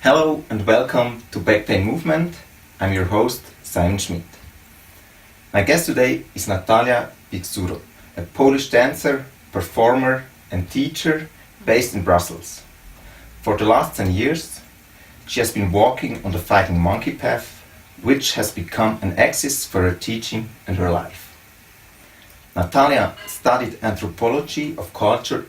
Hello and welcome to Back Pain Movement. I'm your host, Simon Schmidt. My guest today is Natalia Pieczuro, a Polish dancer, performer and teacher based in Brussels. For the last 10 years, she has been walking on the fighting monkey path, which has become an axis for her teaching and her life. Natalia studied anthropology of culture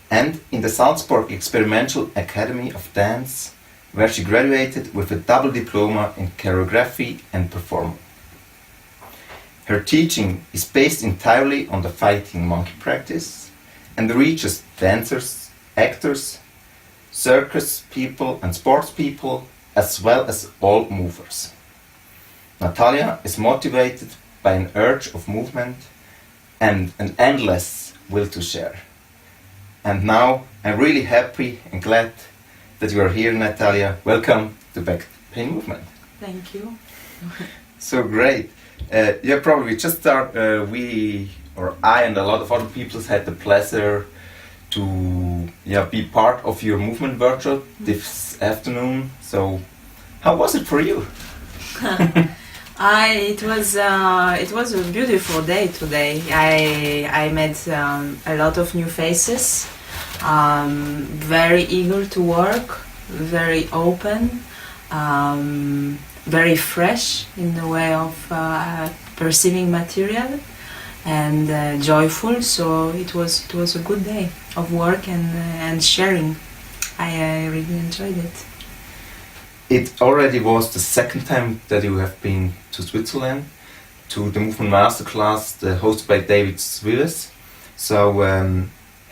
and in the Salzburg Experimental Academy of Dance, where she graduated with a double diploma in choreography and performance. Her teaching is based entirely on the fighting monkey practice and reaches dancers, actors, circus people and sports people, as well as all movers. Natalia is motivated by an urge of movement and an endless will to share. And now I'm really happy and glad that you are here, Natalia. Welcome to Back Pain Movement. Thank you. So great. Probably just start. I and a lot of other people had the pleasure to be part of your movement workshop this afternoon. So, how was it for you? It was a beautiful day today. I met a lot of new faces. Very eager to work, very open, very fresh in the way of perceiving material, and joyful. So it was a good day of work and sharing. I really enjoyed it. It already was the second time that you have been to Switzerland to the movement masterclass, hosted by David Swiles. So.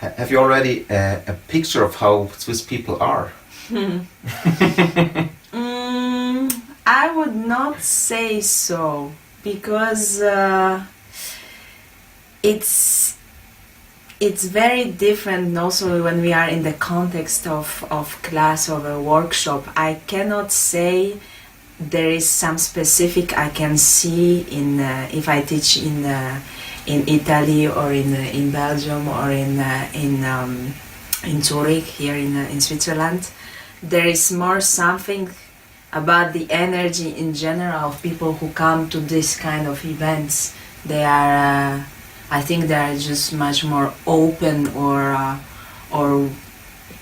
Have you already a picture of how Swiss people are? I would not say so, because it's very different also when we are in the context of class or a workshop. I cannot say there is some specific I can see in if I teach in Italy or in Belgium or in Zurich here in Switzerland. There is more something about the energy in general of people who come to this kind of events. They are, I think, they are just much more open or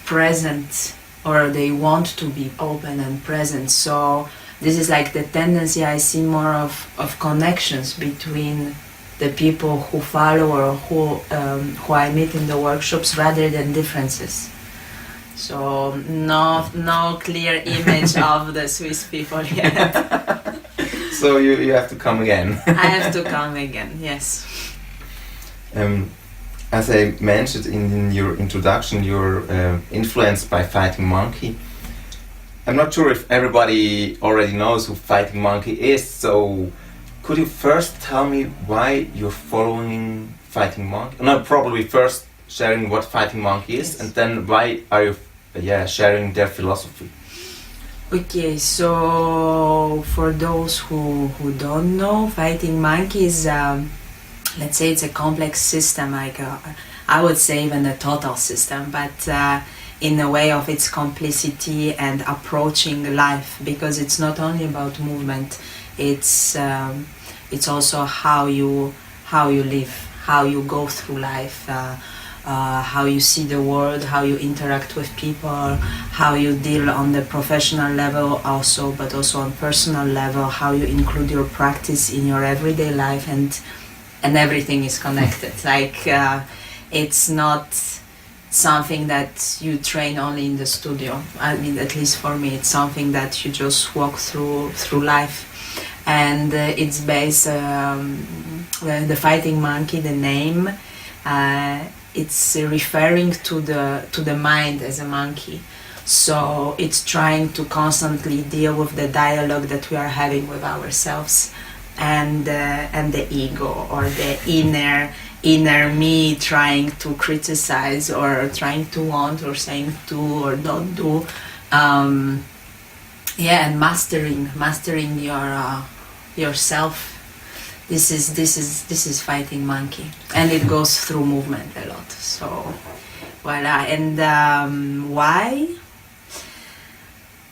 present, or they want to be open and present. So this is like the tendency I see more of connections between the people who follow or who I meet in the workshops, rather than differences. So no clear image of the Swiss people yet. So you have to come again. I have to come again, yes. As I mentioned in your introduction, you're influenced by Fighting Monkey. I'm not sure if everybody already knows who Fighting Monkey is, so could you first tell me why you're following Fighting Monkey? No, probably first sharing what Fighting Monkey is, yes. And then why are you sharing their philosophy? Okay, so for those who don't know, Fighting Monkey is, let's say, it's a complex system, like I would say even a total system, but in the way of its complicity and approaching life, because it's not only about movement. It's also how you live, how you go through life, how you see the world, how you interact with people, how you deal on the professional level also, but also on personal level, how you include your practice in your everyday life, and everything is connected. Like it's not something that you train only in the studio. I mean, at least for me, it's something that you just walk through life. And it's based, the Fighting Monkey, the name, it's referring to the mind as a monkey. So it's trying to constantly deal with the dialogue that we are having with ourselves, and the ego, or the inner me trying to criticize, or trying to want, or saying do or don't do, and mastering yourself. This is Fighting Monkey, and it goes through movement a lot. So voila. And why?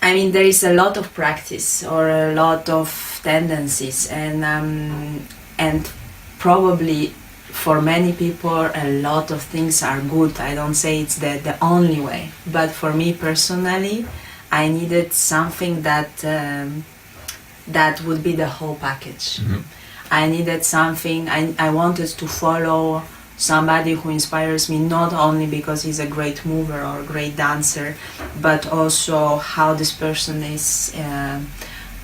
I mean, there is a lot of practice or a lot of tendencies, and probably for many people a lot of things are good. I don't say it's the only way, but for me personally, I needed something that that would be the whole package. Mm-hmm. I needed something. I wanted to follow somebody who inspires me, not only because he's a great mover or a great dancer, but also how this person is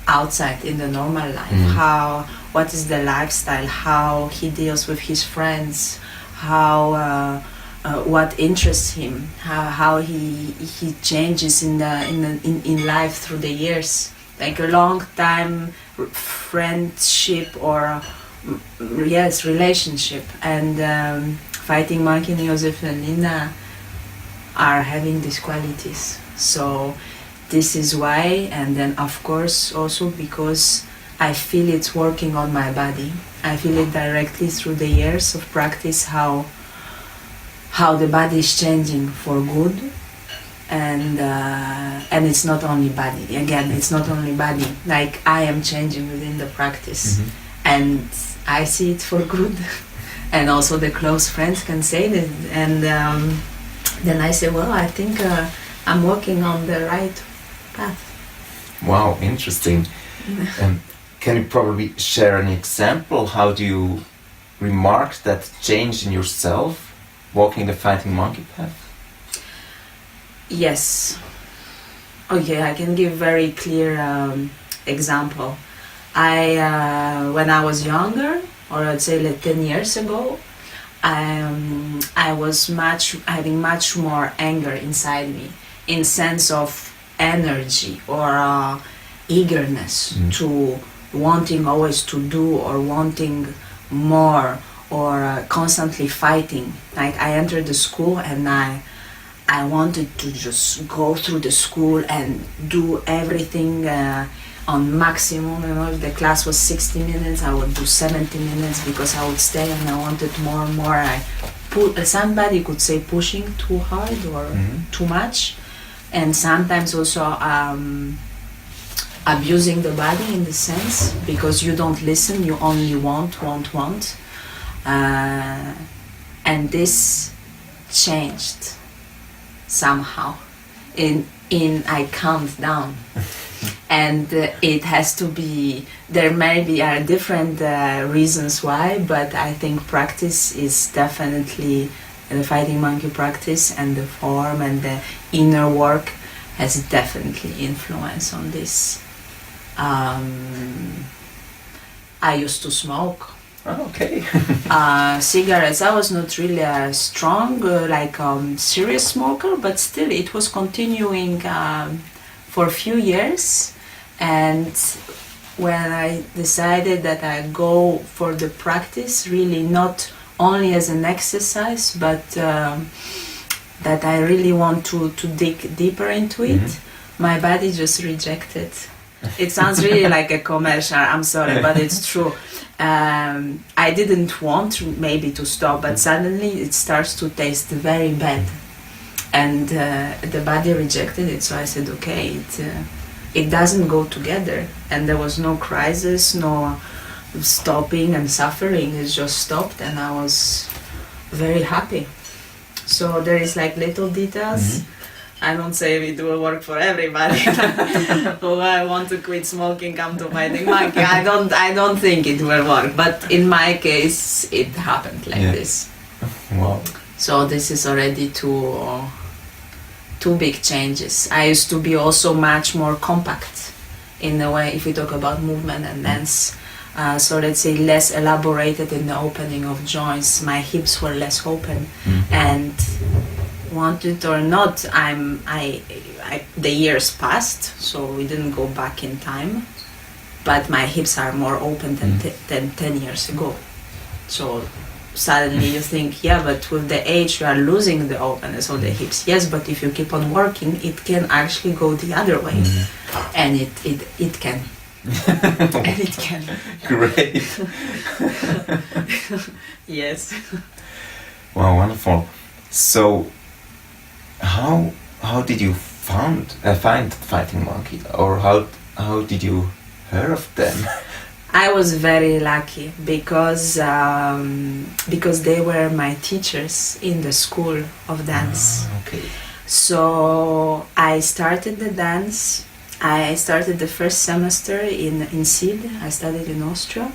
outside in the normal life. Mm-hmm. What is the lifestyle, how he deals with his friends, how what interests him, how he changes in life through the years, like a long time friendship or yes, relationship. And Fighting Monkey and Joseph and Lina are having these qualities. So this is why, and then of course also because I feel it's working on my body. I feel it directly through the years of practice, how the body is changing for good. And it's not only body. Again, it's not only body. Like I am changing within the practice. Mm-hmm. And I see it for good. And also the close friends can say that. And then I say, well, I think I'm walking on the right path. Wow, interesting. Can you probably share an example? How do you remark that change in yourself, walking the Fighting Monkey path? Yes. Okay, I can give very clear example. When I was younger, or I'd say like 10 years ago, I was having much more anger inside me, in sense of energy or eagerness to wanting always to do or wanting more or constantly fighting. Like I entered the school and I wanted to just go through the school and do everything on maximum. You know, if the class was 60 minutes, I would do 70 minutes because I would stay and I wanted more and more. Somebody could say pushing too hard or too much, and sometimes also abusing the body in the sense because you don't listen, you only want. And this changed somehow. I calmed down. And it has to be, there maybe are different reasons why, but I think practice is definitely, the Fighting Monkey practice and the form and the inner work has definitely influence on this. I used to smoke. Oh, okay. Cigarettes. I was not really a strong, serious smoker, but still it was continuing for a few years. And when I decided that I go for the practice, really not only as an exercise, but that I really want to dig deeper into it, my body just rejected. It sounds really like a commercial, I'm sorry, but it's true. I didn't want maybe to stop, but suddenly it starts to taste very bad. And the body rejected it, so I said, okay, it doesn't go together. And there was no crisis, no stopping and suffering, it just stopped and I was very happy. So there is like little details. I don't say it will work for everybody. Oh, I want to quit smoking, come to Fighting Monkey. I don't think it will work. But in my case, it happened like this. Wow. So this is already two big changes. I used to be also much more compact in a way, if we talk about movement and dance. So let's say less elaborated in the opening of joints. My hips were less open, and want it or not, the years passed, so we didn't go back in time. But my hips are more open than 10 years ago. So suddenly you think, yeah, but with the age you are losing the openness of the hips. Yes, but if you keep on working, it can actually go the other way, and it can. And it can. Great. Yes. Wow, wonderful. So, how did you find Fighting Monkey, or how did you hear of them? I was very lucky because they were my teachers in the school of dance. Okay. So I started the dance. I started the first semester in SID. I studied in Austria,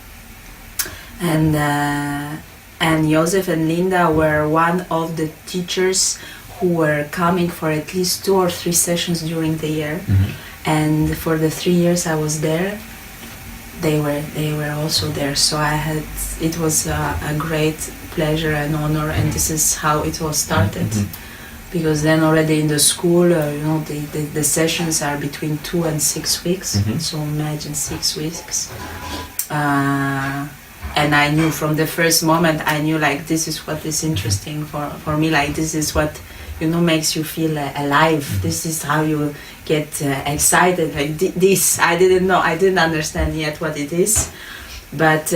and Josef and Linda were one of the teachers who were coming for at least 2 or 3 sessions during the year. Mm-hmm. And for the 3 years I was there, they were also there. So it was a great pleasure and honor, and this is how it was started. Mm-hmm. Because then already in the school, the sessions are between 2 and 6 weeks. Mm-hmm. So imagine 6 weeks. And I knew from the first moment, like this is what is interesting for me. Like this is what makes you feel alive. Mm-hmm. This is how you get excited. Like this, I didn't know. I didn't understand yet what it is, but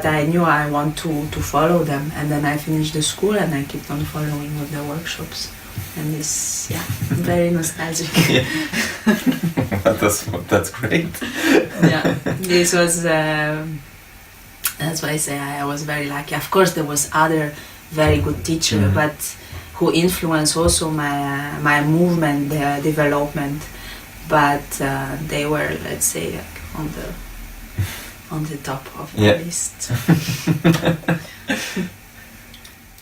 I knew I want to follow them. And then I finished the school and I kept on following with the workshops. And this, very nostalgic. Yeah. That's great. Yeah, this was. That's why I say I was very lucky. Of course, there was other very good teacher, mm-hmm. but who influenced also my movement, the development. But they were, let's say, like on the top of the list.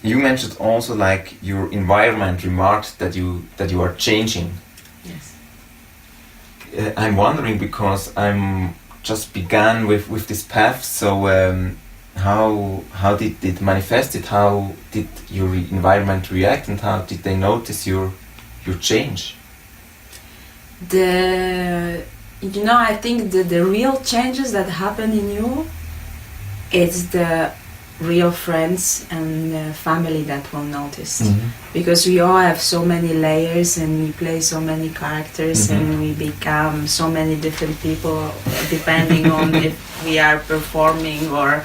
You mentioned also like your environment remarked that you are changing. Yes. I'm wondering, because I'm just began with this path. So how did it manifest it? How did your environment react, and how did they notice your change? I think the real changes that happen in you, it's the real friends and family that will notice. Mm-hmm. Because we all have so many layers and we play so many characters, mm-hmm. and we become so many different people depending on if we are performing or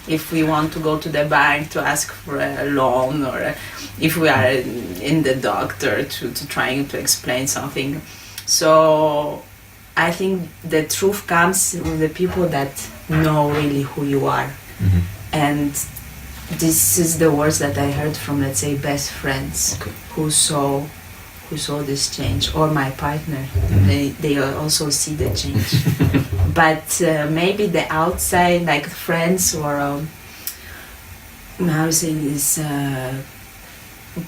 if we want to go to the bank to ask for a loan, or if we are in the doctor to trying to explain something. So I think the truth comes with the people that know really who you are. Mm-hmm. And this is the words that I heard from, let's say, best friends, okay. who saw this change, or my partner. Mm-hmm. They also see the change. But maybe the outside, like friends or how to say this,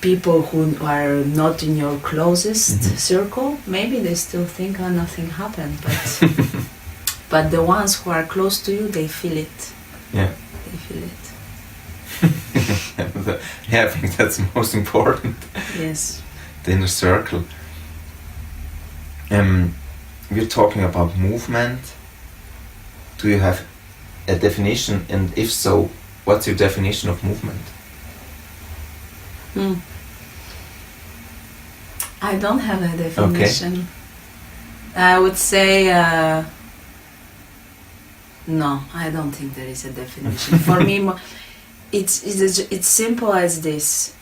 people who are not in your closest mm-hmm. circle, maybe they still think, oh, nothing happened. But the ones who are close to you, they feel it. Yeah. They feel it. I think that's most important. Yes. The inner circle. We're talking about movement. Do you have a definition? And if so, what's your definition of movement? I don't have a definition. Okay. I would say no, I don't think there is a definition. For me, it's simple as this.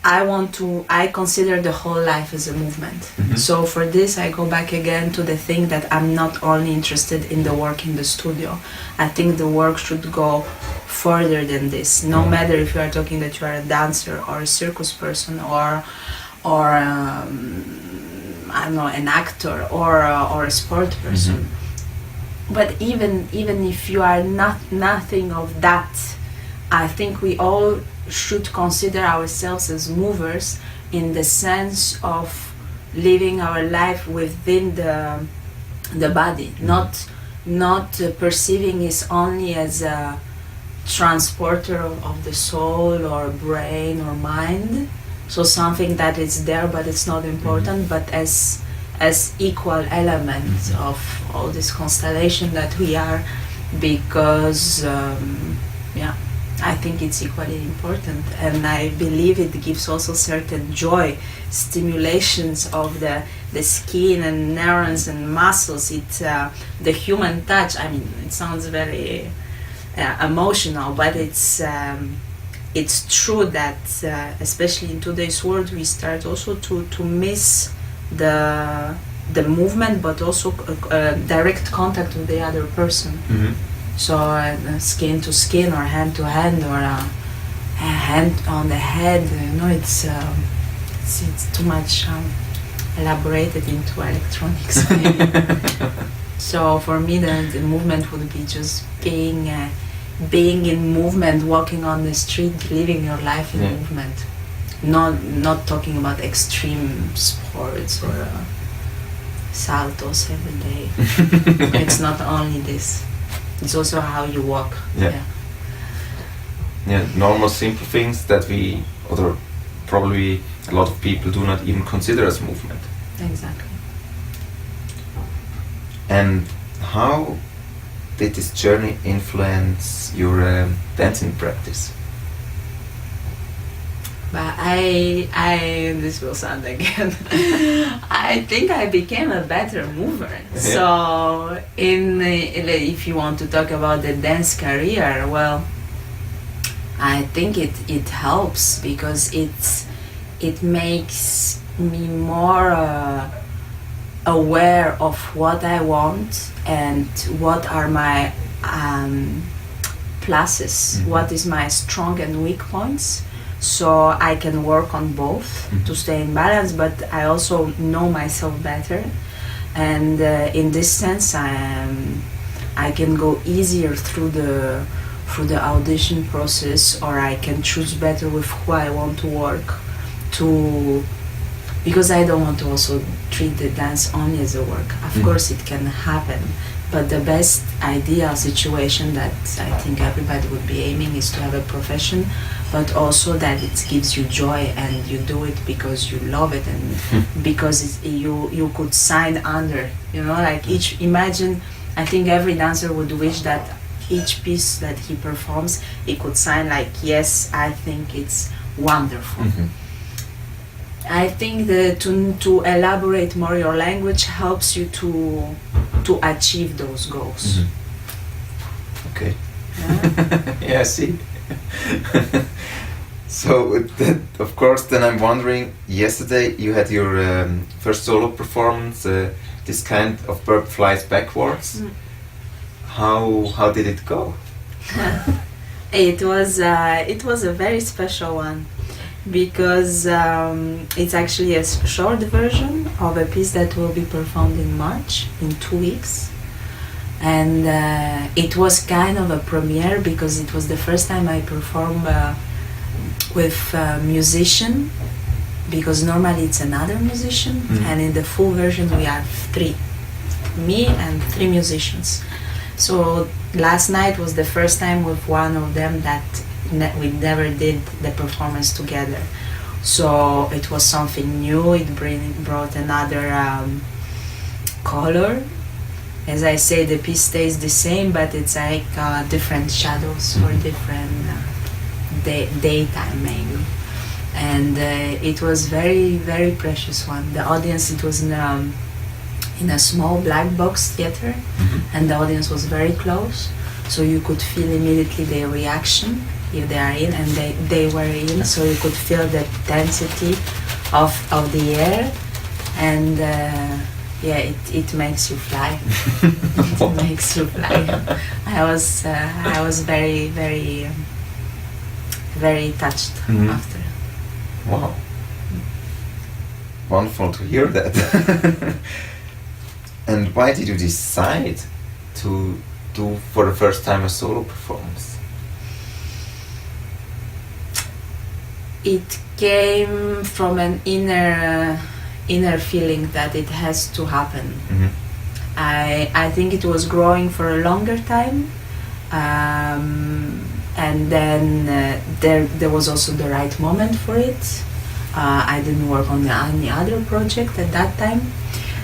I consider the whole life as a movement. Mm-hmm. So for this, I go back again to the thing that I'm not only interested in the work in the studio. I think the work should go further than this. No matter if you are talking that you are a dancer or a circus person or I don't know, an actor or a sport person. Mm-hmm. But even if you are nothing of that, I think we all should consider ourselves as movers, in the sense of living our life within the body, not perceiving it only as a transporter of the soul or brain or mind, so something that is there but it's not important, but as equal elements of all this constellation that we are, because I think it's equally important, and I believe it gives also certain joy, stimulations of the skin and neurons and muscles. It's the human touch. I mean, it sounds very emotional, but it's it's true that especially in today's world we start also to miss the movement, but also direct contact with the other person. So skin to skin or hand to hand or a hand on the head, it's too much elaborated into electronics. So for me the movement would be just being in movement, walking on the street, living your life in movement. Not talking about extreme sports or saltos every day. It's not only this. It's also how you walk. Yeah, normal simple things that we, or probably a lot of people do not even consider as movement. Exactly. And how did this journey influence your dancing practice? But this will sound again. I think I became a better mover. Yeah. So, if you want to talk about the dance career, well, I think it helps because it makes me more aware of what I want and what are my pluses, what is my strong and weak points. So I can work on both to stay in balance, but I also know myself better, and in this sense I can go easier through the audition process, or I can choose better with who I want to work because I don't want to also treat the dance only as a work. Of course it can happen, but the best ideal situation that I think everybody would be aiming is to have a profession, but also that it gives you joy and you do it because you love it and because you could sign under, like imagine, I think every dancer would wish that each piece that he performs, he could sign like, yes, I think it's wonderful. I think that to elaborate more your language helps you to achieve those goals. Okay. Yeah, I see. So, of course, then I'm wondering, yesterday you had your first solo performance, this kind of bird flies backwards. How did it go? It was a very special one because it's actually a short version of a piece that will be performed in March, in 2 weeks. And it was kind of a premiere because it was the first time I performed with a musician, because normally it's another musician, and in the full version we have 3, me and 3 musicians. So last night was the first time with one of them that we never did the performance together. So it was something new, it brought another color. As I say, the piece stays the same, but it's like different shadows or different daytime maybe. And it was very, very precious one. The audience, it was in a small black box theater, and the audience was very close, so you could feel immediately their reaction if they are in, and they were in, so you could feel the density of the air, and it makes you fly. It makes you fly. I was very, very, very touched after. Wow. Wonderful to hear that. And why did you decide to do for the first time a solo performance? It came from an inner feeling that it has to happen. I think it was growing for a longer time, and then there was also the right moment for it. I didn't work on any other project at that time,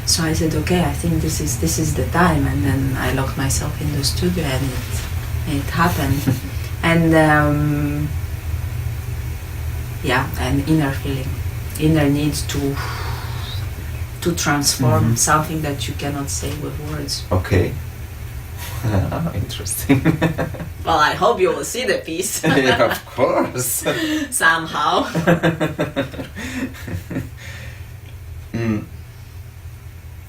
so I said, okay, I think this is the time, and then I locked myself in the studio, and it happened. And an inner feeling, inner need to transform something that you cannot say with words. Okay. Interesting. Well, I hope you will see the piece. Yeah, of course. Somehow.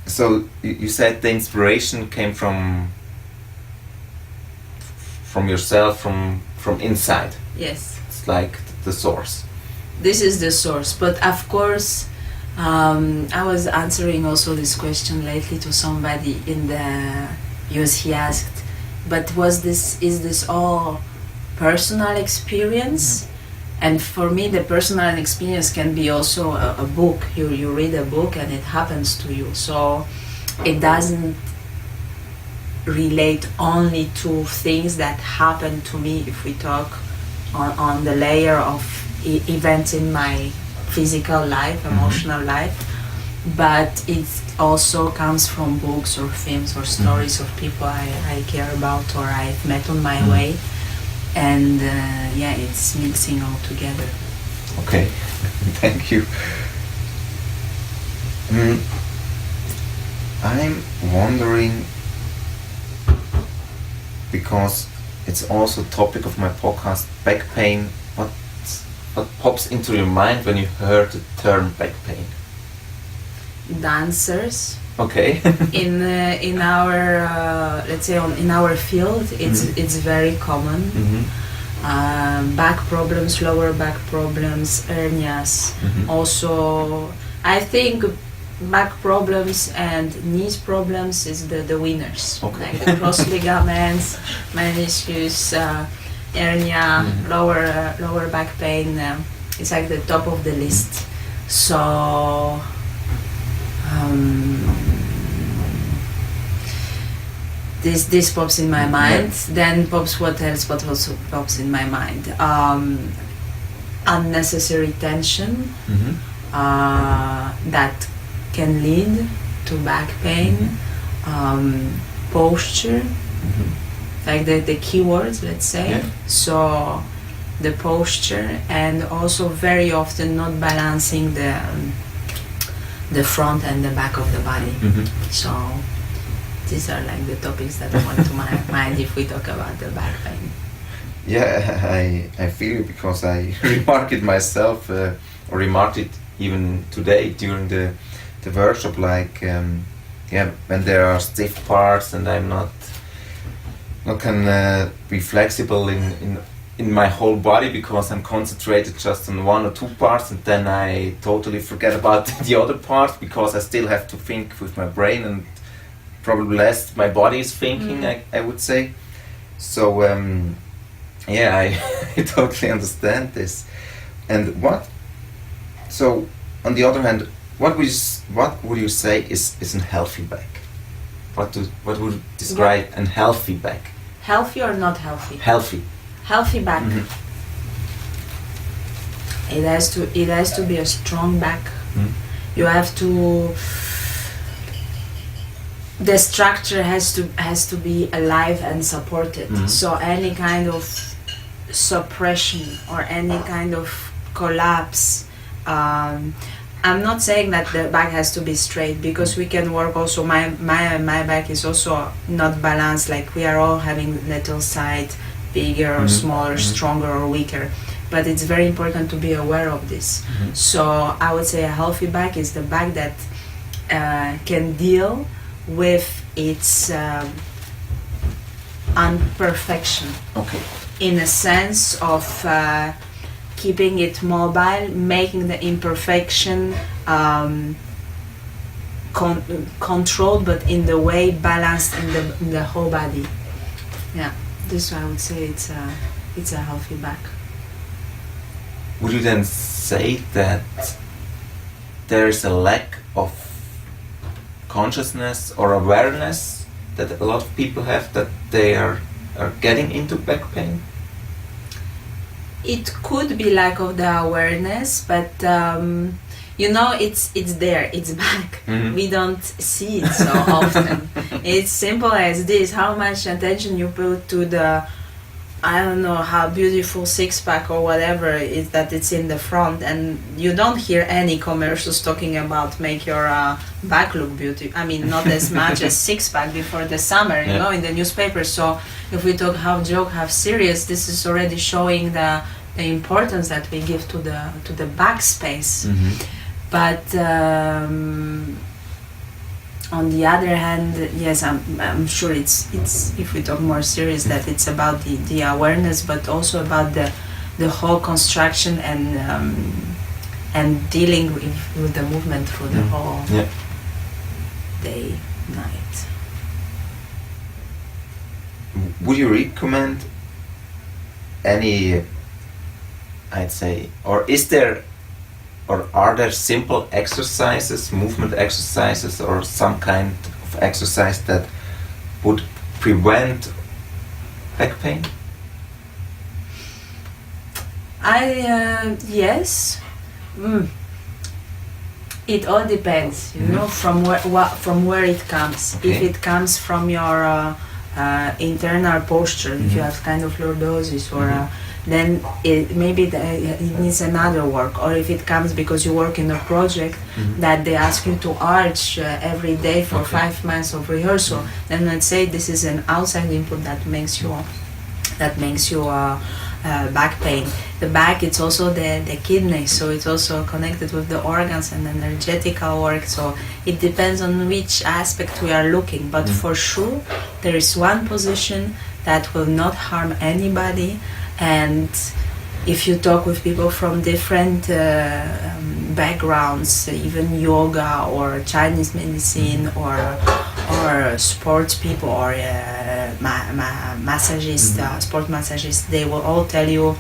So you said the inspiration came from yourself, from inside. Yes. It's like the source. This is the source, but of course, I was answering also this question lately to somebody he asked, but is this all personal experience? And for me, the personal experience can be also a book. You read a book and it happens to you. So it doesn't relate only to things that happen to me if we talk on the layer of events in my physical life, emotional life. But it also comes from books or films or stories of people I care about or I've met on my way. And it's mixing all together. Okay, thank you. I'm wondering, because it's also a topic of my podcast, back pain. What pops into your mind when you heard the term back pain? Dancers. Okay. in our let's say in our field, it's very common. Back problems, lower back problems, hernias. Also, I think back problems and knees problems is the winners. Okay. Like the cross ligaments, meniscus, hernia, lower back pain. It's like the top of the list. So. This pops in my mind. Then pops what else? What also pops in my mind? Unnecessary tension that can lead to back pain. Posture, like the keywords, let's say. Yeah. So the posture, and also very often not balancing the front and the back of the body. So these are like the topics that come to my mind if we talk about the back pain. Yeah, I feel it because I remarked it myself, or remarked it even today during the workshop. Like, when there are stiff parts and I'm not can be flexible in my whole body because I'm concentrated just on one or two parts, and then I totally forget about the other parts because I still have to think with my brain and probably less my body is thinking, I would say. So I totally understand this. And so on the other hand, what would you say is a healthy back? What would you describe a healthy back? Healthy or not healthy? Healthy back. It has to be a strong back. You have to. The structure has to be alive and supported. So any kind of suppression or any kind of collapse. I'm not saying that the back has to be straight, because we can work also. My back is also not balanced. Like we are all having little side, bigger or smaller, stronger or weaker. But it's very important to be aware of this. So I would say a healthy back is the back that can deal with its imperfection. Okay. In a sense of keeping it mobile, making the imperfection controlled, but in the way balanced in the whole body. Yeah, this I would say it's a healthy back. Would you then say that there is a lack of consciousness or awareness that a lot of people have, that they are getting into back pain? It could be lack of the awareness, but it's there, it's back. We don't see it so often. It's simple as this: how much attention you put to the I don't know how beautiful six pack or whatever is that it's in the front, and you don't hear any commercials talking about make your back look beautiful. I mean, not as much as six pack before the summer, you know, in the newspaper. So if we talk half joke, half serious, this is already showing the importance that we give to the back space. But on the other hand, yes, I'm sure it's if we talk more serious that it's about the awareness, but also about the whole construction and dealing with the movement through the whole day, night. Would you recommend any, I'd say, or are there simple exercises, movement exercises, or some kind of exercise that would prevent back pain? Yes. It all depends, you know, from where it comes. Okay. If it comes from your internal posture, if you have kind of lordosis or then it needs another work. Or if it comes because you work in a project that they ask you to arch every day for 5 months of rehearsal, then let's say this is an outside input that makes you back pain. The back, it's also the kidney, so it's also connected with the organs and energetical work. So it depends on which aspect we are looking. But for sure, there is one position that will not harm anybody. And if you talk with people from different backgrounds, even yoga or Chinese medicine or sports people or massagists, sport massagists, they will all tell you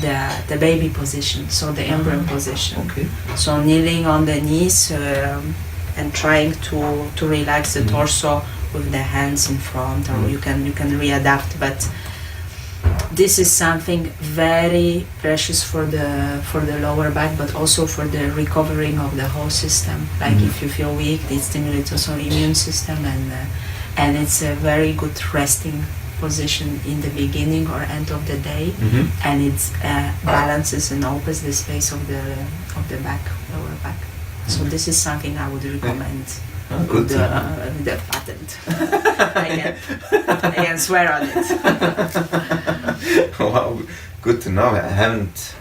the baby position, so the embryo position. Okay. So kneeling on the knees and trying to relax the torso with the hands in front, or you can readapt, but this is something very precious for the lower back, but also for the recovering of the whole system. Like if you feel weak, it stimulates also immune system, and it's a very good resting position in the beginning or end of the day, and it balances and opens the space of the back, lower back. So this is something I would recommend. Good. The patent. I can swear on it. Wow, good to know. I haven't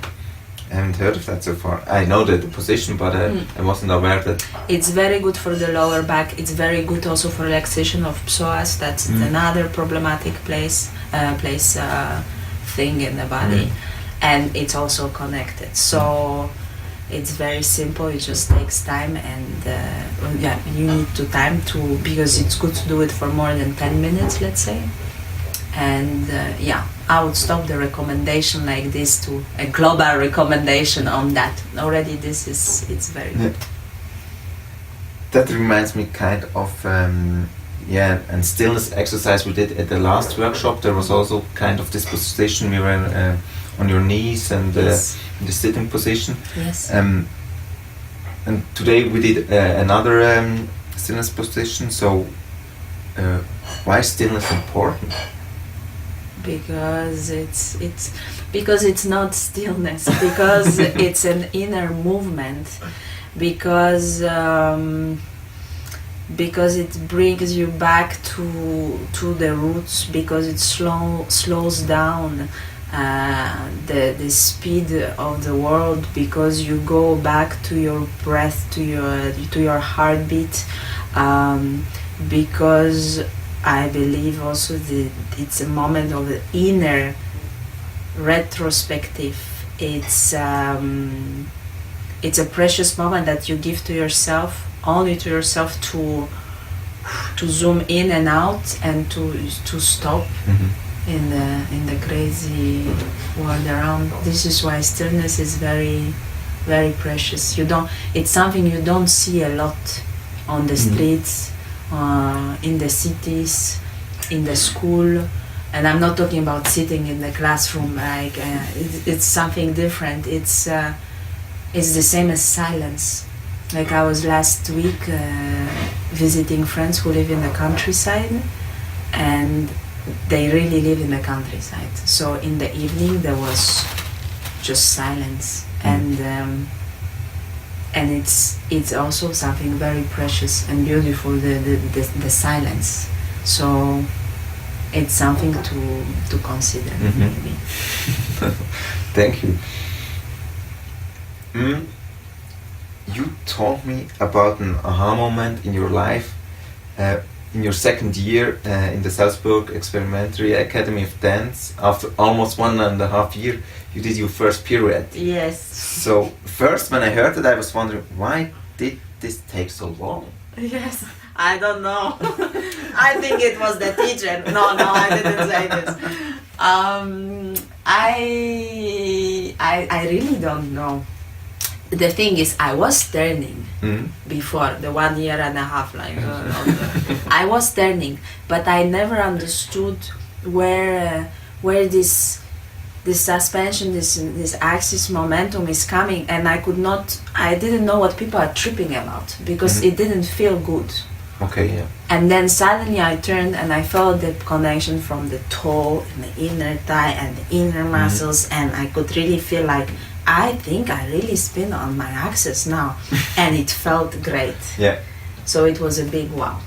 heard of that so far. I know the position, but I wasn't aware that it's very good for the lower back. It's very good also for relaxation of psoas. That's another problematic thing in the body, and it's also connected. So it's very simple. It just takes time, and you need time to, because it's good to do it for more than 10 minutes, let's say. And I would stop the recommendation like this to a global recommendation on that. Already it's very good. That reminds me kind of and stillness exercise we did at the last workshop. There was also kind of this position. We were on your knees and in the sitting position. Yes. And today we did another stillness position. So why is stillness important? Because it's not stillness, because it's an inner movement, because it brings you back to the roots, because it slows down the speed of the world, because you go back to your breath, to your heartbeat, because I believe also that it's a moment of the inner retrospective. It's a precious moment that you give to yourself, only to yourself, to zoom in and out and to stop in the crazy world around. This is why stillness is very, very precious. It's something you don't see a lot on the streets. In the cities, in the school, and I'm not talking about sitting in the classroom. Like it's something different. It's the same as silence. Like I was last week visiting friends who live in the countryside, and they really live in the countryside. So in the evening there was just silence, and it's also something very precious and beautiful, the silence. So it's something to consider, maybe. Thank you. You told me about an aha moment in your life in your second year in the Salzburg Experimentary Academy of Dance. After almost 1.5 years, you did your first pirouette. Yes. So first, when I heard it, I was wondering, why did this take so long? Yes, I don't know. I think it was the teacher. No, I didn't say this. I really don't know. The thing is, I was turning before the 1.5 years. I was turning, but I never understood where this suspension, this axis momentum is coming, and I didn't know what people are tripping about, because it didn't feel good. Okay, yeah. And then suddenly I turned and I felt the connection from the toe and the inner thigh and the inner muscles, and I could really feel like, I think I really spin on my axis now. And it felt great. Yeah. So it was a big wow.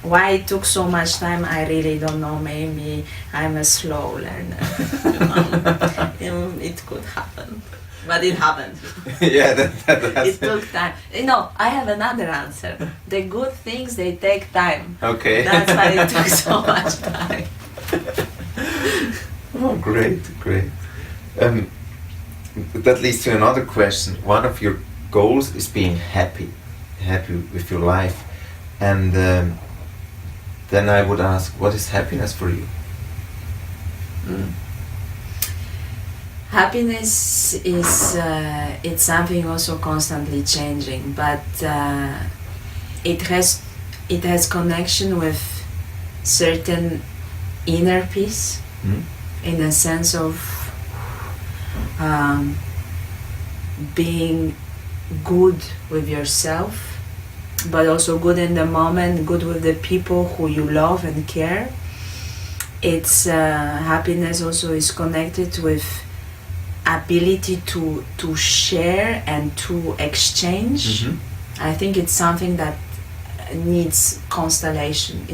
Why it took so much time, I really don't know. Maybe I'm a slow learner. It could happen. But it happened. Yeah, that's it took time. I have another answer. The good things, they take time. Okay. That's why it took so much time. Oh, great. That leads to another question. One of your goals is being happy with your life. And then I would ask, what is happiness for you? Happiness is it's something also constantly changing, but it has connection with certain inner peace, in the sense of being good with yourself, but also good in the moment, good with the people who you love and care. It's happiness also is connected with ability to share and to exchange. I think it's something that needs constellation.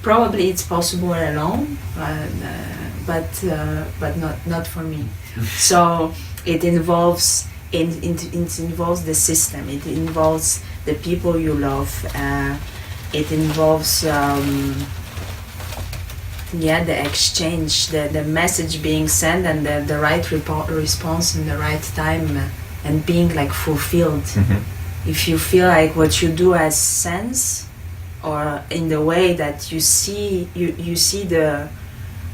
Probably it's possible alone, but not for me. So it involves the system. It involves the people you love. It involves the exchange, the message being sent, and the right response in the right time, and being like fulfilled. If you feel like what you do has sense, or in the way that you see the,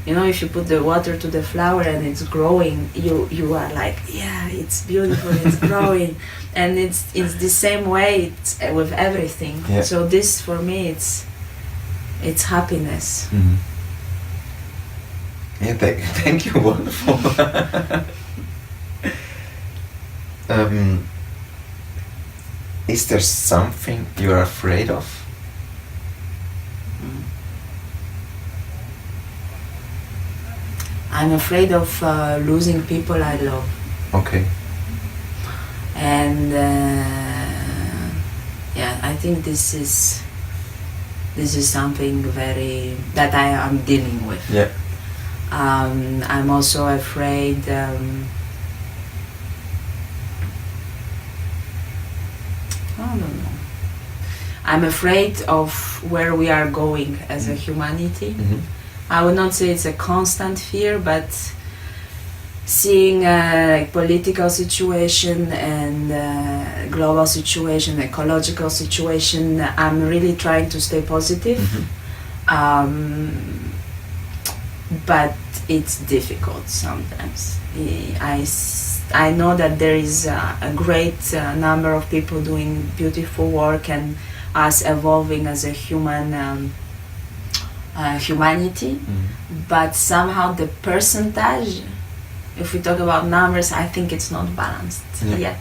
if you put the water to the flower and it's growing, you are like, yeah, it's beautiful, it's growing. And it's the same way with everything. Yeah. So this, for me, it's happiness. Yeah, thank you, wonderful. Is there something you're afraid of? I'm afraid of losing people I love. Okay. And I think this is something that I am dealing with. Yeah. I'm also afraid. I don't know. I'm afraid of where we are going as a humanity. I would not say it's a constant fear, but seeing political situation and global situation, ecological situation, I'm really trying to stay positive. But it's difficult sometimes. I know that there is a great number of people doing beautiful work, and us evolving as a humanity, but somehow the percentage, if we talk about numbers, I think it's not balanced yet,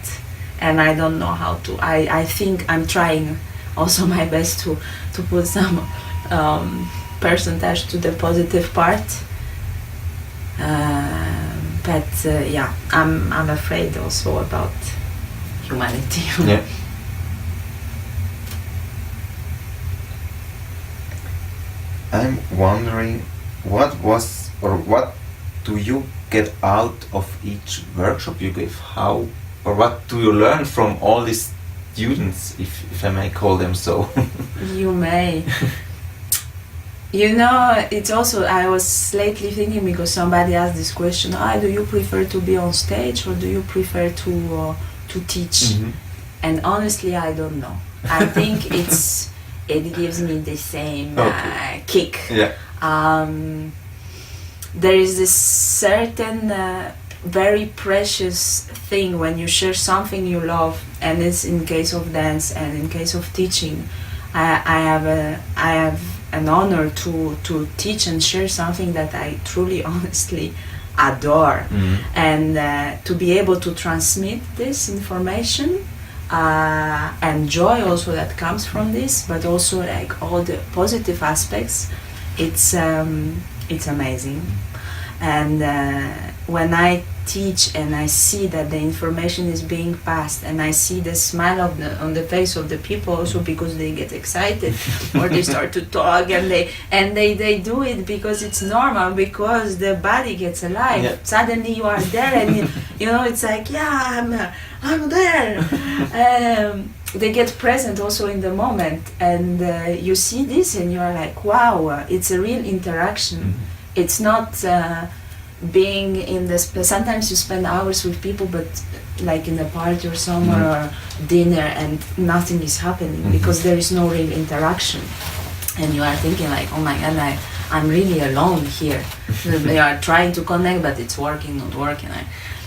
and I don't know how to. I think I'm trying also my best to put some percentage to the positive part. But yeah, I'm afraid also about humanity. Yeah. I'm wondering what do you get out of each workshop you give? How or what do you learn from all these students, if I may call them so? You may. You know, it's also, I was lately thinking, because somebody asked this question, do you prefer to be on stage or do you prefer to teach? Mm-hmm. And honestly, I don't know. I think it gives me the same kick. Yeah. There is this certain very precious thing when you share something you love, and it's in case of dance and in case of teaching. I have an honor to teach and share something that I truly, honestly adore, and to be able to transmit this information and joy also that comes from this, but also like all the positive aspects. It's amazing. And when I teach and I see that the information is being passed, and I see the smile on the face of the people also, because they get excited or they start to talk, and they do it because it's normal, because the body gets alive. Yeah. Suddenly you are there, and you know, it's like, yeah, I'm there. They get present also in the moment, and you see this and you are like, wow, it's a real interaction. Mm-hmm. It's not being in this. Sometimes you spend hours with people, but like in a party or somewhere, or dinner, and nothing is happening, because there is no real interaction, and you are thinking like, oh my god, I'm really alone here. They are trying to connect, but it's working, not working.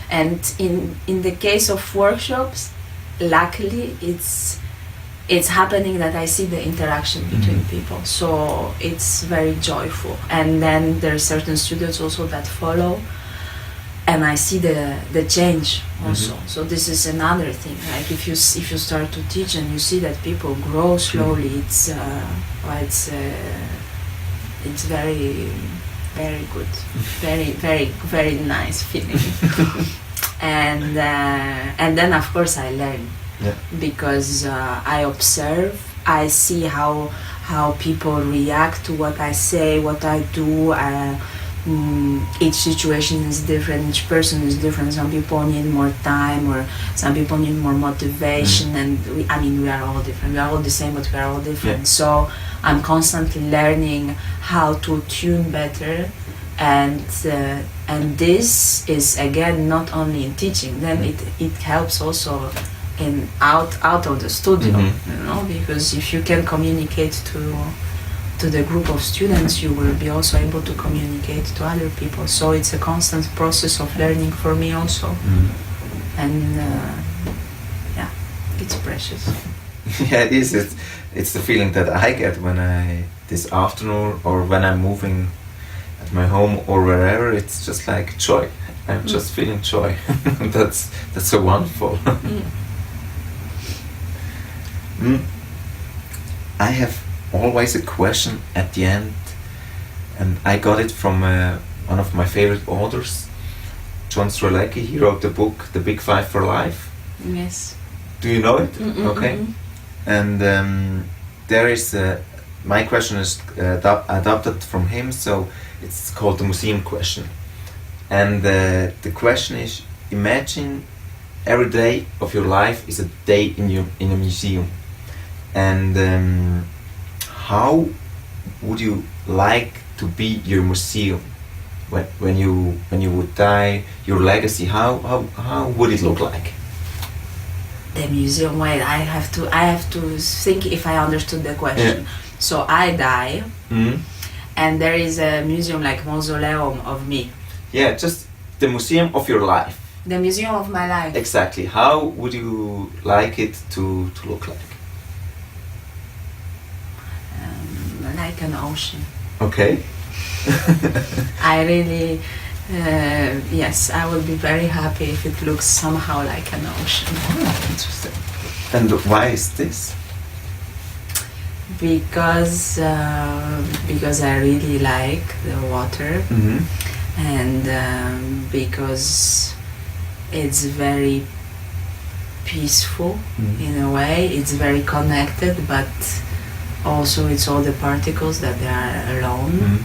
And in the case of workshops, luckily it's happening that I see the interaction between people, so it's very joyful. And then there are certain students also that follow, and I see the change also. So this is another thing. Like if you start to teach and you see that people grow slowly, it's very, very good, very, very, very nice feeling. And then of course I learn. Yeah. Because I observe, I see how people react to what I say, what I do. Each situation is different, each person is different. Some people need more time, or some people need more motivation, and we are all different. We are all the same, but we are all different. Yeah. So I'm constantly learning how to tune better, and this is again not only in teaching. Then it helps also in out of the studio, you know, because if you can communicate to the group of students, you will be also able to communicate to other people. So it's a constant process of learning for me also, and yeah, it's precious. Yeah, it is. It's the feeling that I get when this afternoon, or when I'm moving at my home or wherever. It's just like joy. I'm just feeling joy. That's so wonderful. I have always a question at the end, and I got it from one of my favorite authors, John Strzelecki. He wrote the book The Big Five for Life. Yes. Do you know it? Okay. And there is my question is adapted from him, so it's called the museum question. And the question is: imagine every day of your life is a day in a museum. And how would you like to be your museum when you would die? Your legacy, how would it look like? The museum. Wait, I have to think if I understood the question. Yeah. So I die, and there is a museum, like mausoleum of me. Yeah, just the museum of your life. The museum of my life. Exactly. How would you like it to look like? Like an ocean. Okay. I really, yes, I would be very happy if it looks somehow like an ocean. Oh, interesting. And why is this? because I really like the water, and because it's very peaceful in a way. It's very connected, but also it's all the particles that they are alone,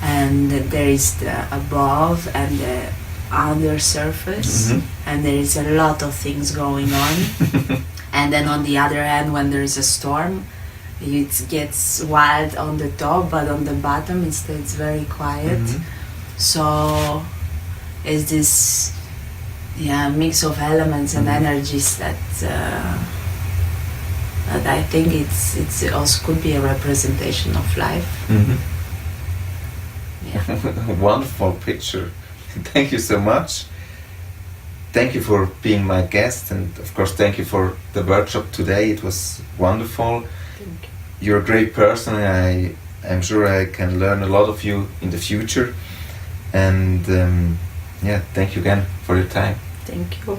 and there is the above and the under surface, and there is a lot of things going on. And then on the other hand, when there is a storm, it gets wild on the top, but on the bottom it stays very quiet. So it's this mix of elements and energies that I think it's also could be a representation of life. Wonderful picture. Thank you so much. Thank you for being my guest, and of course thank you for the workshop today. It was wonderful. Thank you. You're a great person, and I'm sure I can learn a lot of you in the future. And thank you again for your time. Thank you.